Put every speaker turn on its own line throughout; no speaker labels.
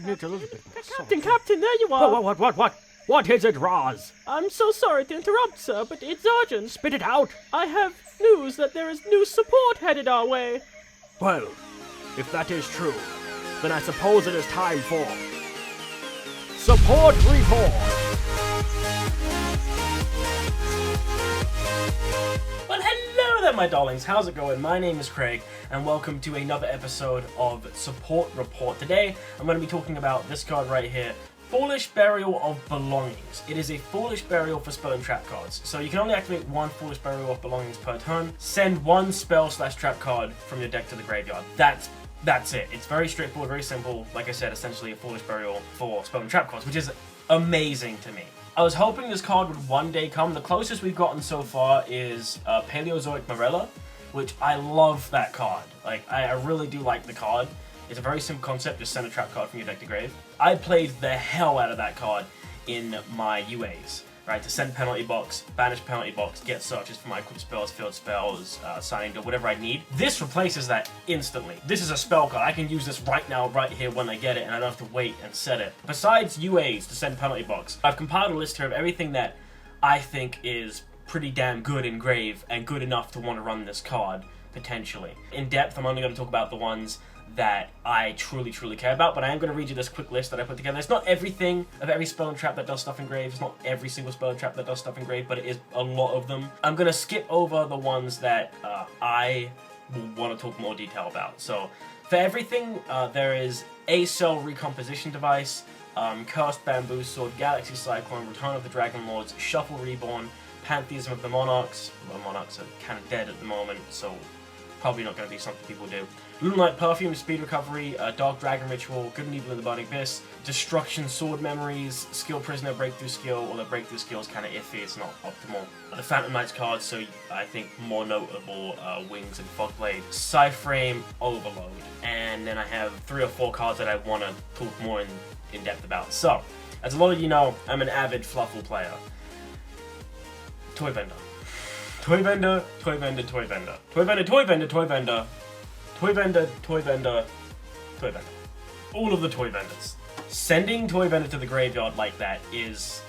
Needs a little bit more salt.
Captain, there you are.
What? What is it, Roz?
I'm so sorry to interrupt, sir, but it's urgent.
Spit it out.
I have news that there is new support headed our way.
Well, if that is true, then I suppose it is time for Support Report.
Well, hello there, my darlings. How's it going? My name is Craig, and welcome to another episode of Support Report. Today, I'm going to be talking about this card right here, Foolish Burial of Belongings. It is a Foolish Burial for spell and trap cards. So you can only activate one Foolish Burial of Belongings per turn. Send one spell/trap card from your deck to the graveyard. That's it. It's very straightforward, very simple. Like I said, essentially a Foolish Burial for spell and trap cards, which is amazing to me. I was hoping this card would one day come. The closest we've gotten so far is Paleozoic Morella, which I love that card. Like, I really do like the card. It's a very simple concept, just send a trap card from your deck to grave. I played the hell out of that card in my UAs, right? To send penalty box, banish penalty box, get searches for my equipped spells, field spells, signing door, whatever I need. This replaces that instantly. This is a spell card. I can use this right now, right here when I get it, and I don't have to wait and set it. Besides UAs to send penalty box, I've compiled a list here of everything that I think is pretty damn good in grave and good enough to want to run this card, potentially. In depth, I'm only going to talk about the ones that I truly care about, but I am going to read you this quick list that I put together. It's not everything of every spell and trap that does stuff in grave. It's not every single spell and trap that does stuff in grave, but it is a lot of them. I'm going to skip over the ones that I will want to talk more detail about. So for everything, there is a cell recomposition device, Cursed Bamboo Sword, Galaxy Cyclone, Return of the Dragon Lords, Shuffle Reborn, Pantheism of the Monarchs. Well, Monarchs are kind of dead at the moment, so probably not going to be something people do. Moonlight Perfume, Speed Recovery, Dark Dragon Ritual, Good and Evil in the Burning Abyss, Destruction Sword Memories, Skill Prisoner Breakthrough Skill, although Breakthrough Skill is kind of iffy, it's not optimal. The Phantom Knights cards, so I think more notable, Wings and Fogblade, Psyframe, Overload, and then I have 3 or 4 cards that I want to talk more in depth about. So, as a lot of you know, I'm an avid Fluffle player. Toy Vendor. Toy vendor, toy vendor, toy vendor. Toy vendor, toy vendor, toy vendor. Toy vendor, toy vendor, toy vendor. All of the toy vendors. Sending toy vendor to the graveyard like that is,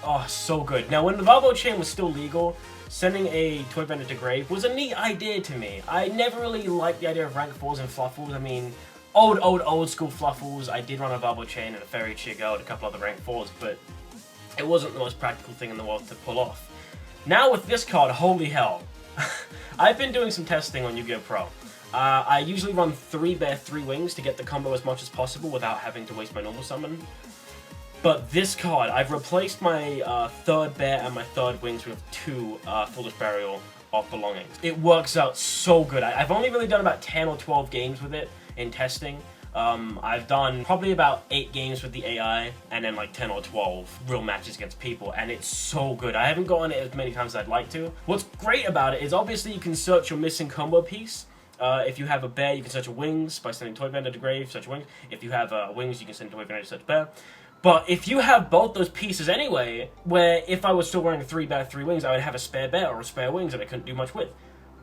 oh, so good. Now, when the Valbo chain was still legal, sending a toy vendor to grave was a neat idea to me. I never really liked the idea of rank 4s and Fluffles. I mean, old school Fluffles. I did run a Valbo chain and a Fairy Chigo and a couple other rank 4s, but it wasn't the most practical thing in the world to pull off. Now with this card, holy hell. I've been doing some testing on Yu-Gi-Oh! Pro. I usually run 3 Bear, 3 Wings to get the combo as much as possible without having to waste my normal summon. But this card, I've replaced my 3rd Bear and my 3rd Wings with 2 Foolish Burial of Belongings. It works out so good. I've only really done about 10 or 12 games with it in testing. I've done probably about 8 games with the AI, and then like 10 or 12 real matches against people, and it's so good. I haven't gotten it as many times as I'd like to. What's great about it is obviously you can search your missing combo piece. If you have a bear, you can search a wings by sending Toy Vendor to grave, search a wings. If you have wings, you can send Toy Vendor to search bear. But if you have both those pieces anyway, where if I was still wearing a 3 bear, 3 wings, I would have a spare bear or a spare wings that I couldn't do much with.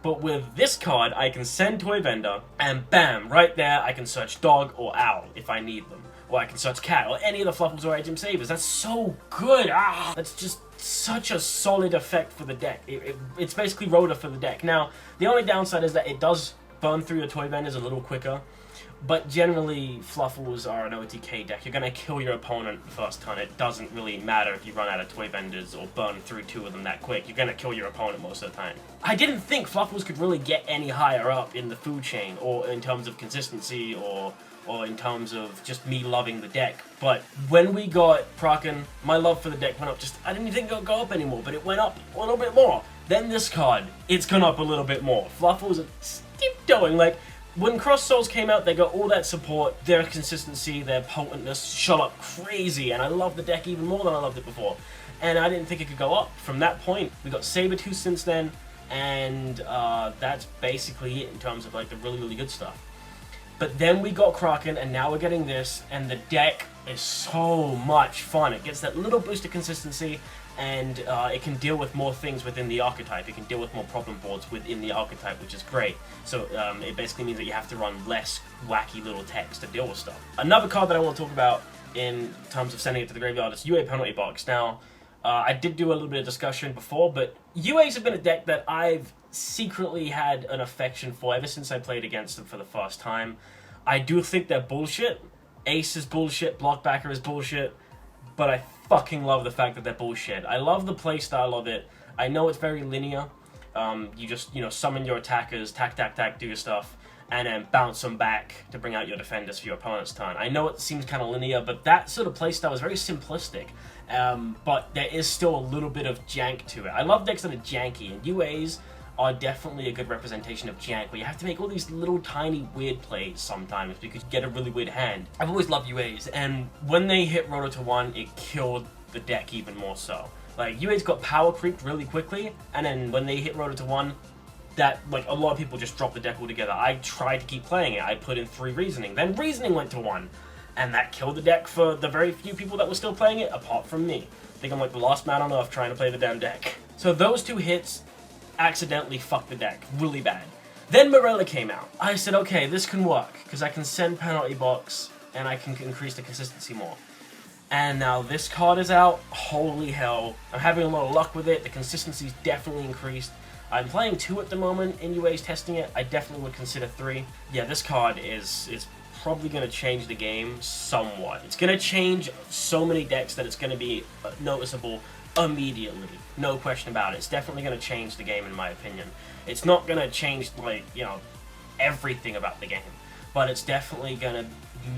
But with this card, I can send Toy Vendor, and bam, right there, I can search Dog or Owl if I need them. Or I can search Cat, or any of the Fluffles or Gem Savers. That's so good! That's just such a solid effect for the deck. It's basically Rhoda for the deck. Now, the only downside is that it does burn through your Toy Vendors a little quicker. But generally, Fluffles are an OTK deck. You're going to kill your opponent the first turn. It doesn't really matter if you run out of Toy Vendors or burn through 2 of them that quick. You're going to kill your opponent most of the time. I didn't think Fluffles could really get any higher up in the food chain, or in terms of consistency, or in terms of just me loving the deck. But when we got Kraken, my love for the deck went up just... I didn't even think it would go up anymore, but it went up a little bit more. Then this card, it's gone up a little bit more. Fluffles are keep going, like... When Cross Souls came out, they got all that support, their consistency, their potentness shot up crazy, and I love the deck even more than I loved it before. And I didn't think it could go up. From that point, we got Sabertooth since then, and that's basically it in terms of like the really good stuff. But then we got Kraken, and now we're getting this, and the deck is so much fun. It gets that little boost of consistency, and it can deal with more things within the archetype. It can deal with more problem boards within the archetype, which is great. So it basically means that you have to run less wacky little text to deal with stuff. Another card that I want to talk about in terms of sending it to the graveyard is UA Penalty Box. Now, I did do a little bit of discussion before, but UAs have been a deck that I've secretly had an affection for ever since I played against them for the first time. I do think they're bullshit. Ace is bullshit, Blockbacker is bullshit, but I fucking love the fact that they're bullshit. I love the playstyle of it. I know it's very linear. You just, summon your attackers, tack, do your stuff, and then bounce them back to bring out your defenders for your opponent's turn. I know it seems kind of linear, but that sort of playstyle is very simplistic. But there is still a little bit of jank to it. I love decks that are janky, and UAs are definitely a good representation of jank, where you have to make all these little tiny weird plays sometimes because you get a really weird hand. I've always loved UAs, and when they hit Roto to 1, it killed the deck even more so. Like, UAs got power creeped really quickly, and then when they hit Roto to 1, that, like, a lot of people just dropped the deck altogether. I tried to keep playing it. I put in 3 Reasoning. Then Reasoning went to 1, and that killed the deck for the very few people that were still playing it, apart from me. I think I'm like the last man on Earth trying to play the damn deck. So those 2 hits accidentally fucked the deck really bad. Then Morella came out. I said, okay, this can work, because I can send Penalty Box, and I can increase the consistency more. And now this card is out. Holy hell. I'm having a lot of luck with it. The consistency's definitely increased. I'm playing 2 at the moment in UA's testing it. I definitely would consider 3. Yeah, this card is probably going to change the game somewhat. It's going to change so many decks that it's going to be noticeable immediately. No question about it. It's definitely going to change the game, in my opinion. It's not going to change, like, everything about the game, but it's definitely going to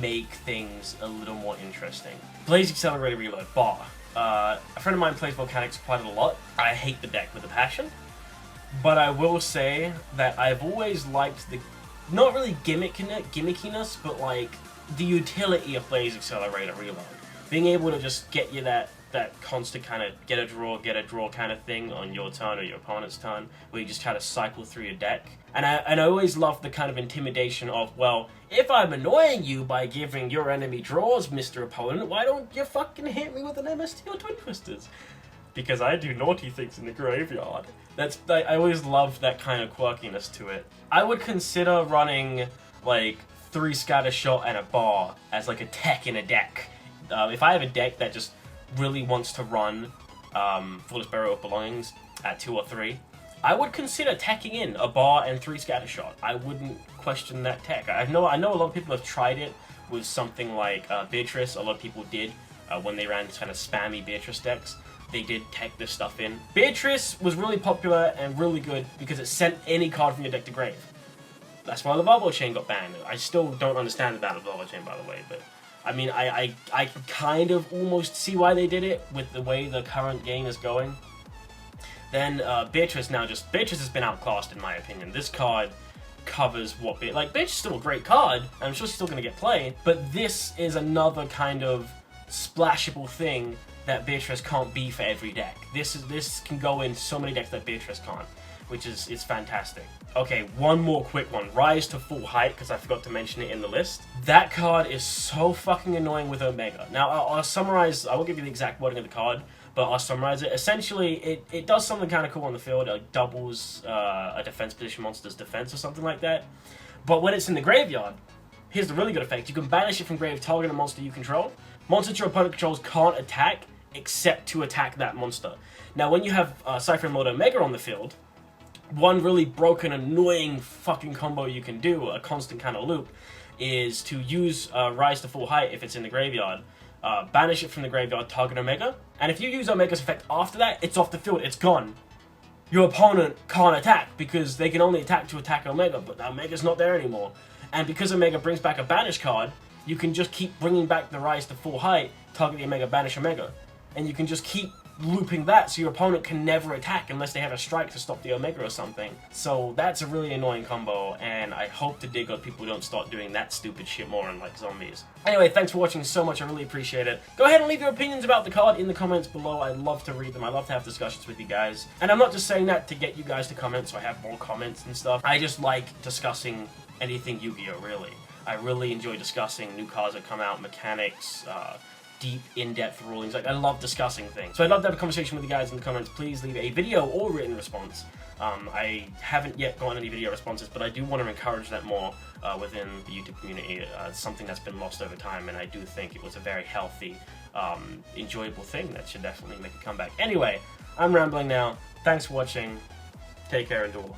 make things a little more interesting. Blaze Accelerator Reload, bar. A friend of mine plays Volcanics quite a lot. I hate the deck with a passion, but I will say that I've always liked the, not really gimmickiness, but like the utility of Blaze Accelerator Reload. Being able to just get you that constant kind of get a draw kind of thing on your turn or your opponent's turn, where you just kind of cycle through your deck. And I always love the kind of intimidation of, well, if I'm annoying you by giving your enemy draws, Mr. Opponent, why don't you fucking hit me with an MST or Twin Twisters? Because I do naughty things in the graveyard. I always loved that kind of quirkiness to it. I would consider running like 3 Scatter Shot and a bar as like a tech in a deck. If I have a deck that just really wants to run Foolish Burial of Belongings at 2 or 3, I would consider teching in a bar and 3 Scattershot. I wouldn't question that tech. I know a lot of people have tried it with something like Beatrice. A lot of people did when they ran kind of spammy Beatrice decks. They did tech this stuff in. Beatrice was really popular and really good because it sent any card from your deck to grave. That's why the Varbo Chain got banned. I still don't understand the ban of Varbo Chain, by the way, but I mean, I can kind of almost see why they did it with the way the current game is going. Then Beatrice Beatrice has been outclassed in my opinion. This card covers what Beatrice is still a great card, and I'm sure she's still going to get played, but this is another kind of splashable thing that Beatrice can't be for every deck. This can go in so many decks that Beatrice can't, which is fantastic. Okay, one more quick one. Rise to Full Height, because I forgot to mention it in the list. That card is so fucking annoying with Omega. Now, I'll summarize, I won't give you the exact wording of the card, but I'll summarize it. Essentially, it does something kind of cool on the field. It doubles a defense position monster's defense or something like that. But when it's in the graveyard, here's the really good effect. You can banish it from grave, target a monster you control. Monsters your opponent controls can't attack, except to attack that monster. Now, when you have Cypher Mode Omega on the field, one really broken, annoying fucking combo you can do, a constant kind of loop, is to use Rise to Full Height if it's in the graveyard. Banish it from the graveyard, target Omega, and if you use Omega's effect after that, it's off the field, it's gone. Your opponent can't attack, because they can only attack to attack Omega, but Omega's not there anymore. And because Omega brings back a banish card, you can just keep bringing back the Rise to Full Height, target the Omega, banish Omega. And you can just keep looping that so your opponent can never attack unless they have a strike to stop the Omega or something. So that's a really annoying combo, and I hope to dig up people who don't start doing that stupid shit more in like zombies. Anyway, thanks for watching so much, I really appreciate it. Go ahead and leave your opinions about the card in the comments below. I'd love to read them, I love to have discussions with you guys. And I'm not just saying that to get you guys to comment so I have more comments and stuff. I just like discussing anything Yu-Gi-Oh! Really. I really enjoy discussing new cards that come out, mechanics, deep, in-depth rulings. Like, I love discussing things. So I'd love to have a conversation with you guys in the comments. Please leave a video or written response. I haven't yet gotten any video responses, but I do want to encourage that more within the YouTube community. It's something that's been lost over time, and I do think it was a very healthy, enjoyable thing that should definitely make a comeback. Anyway, I'm rambling now. Thanks for watching. Take care and do well.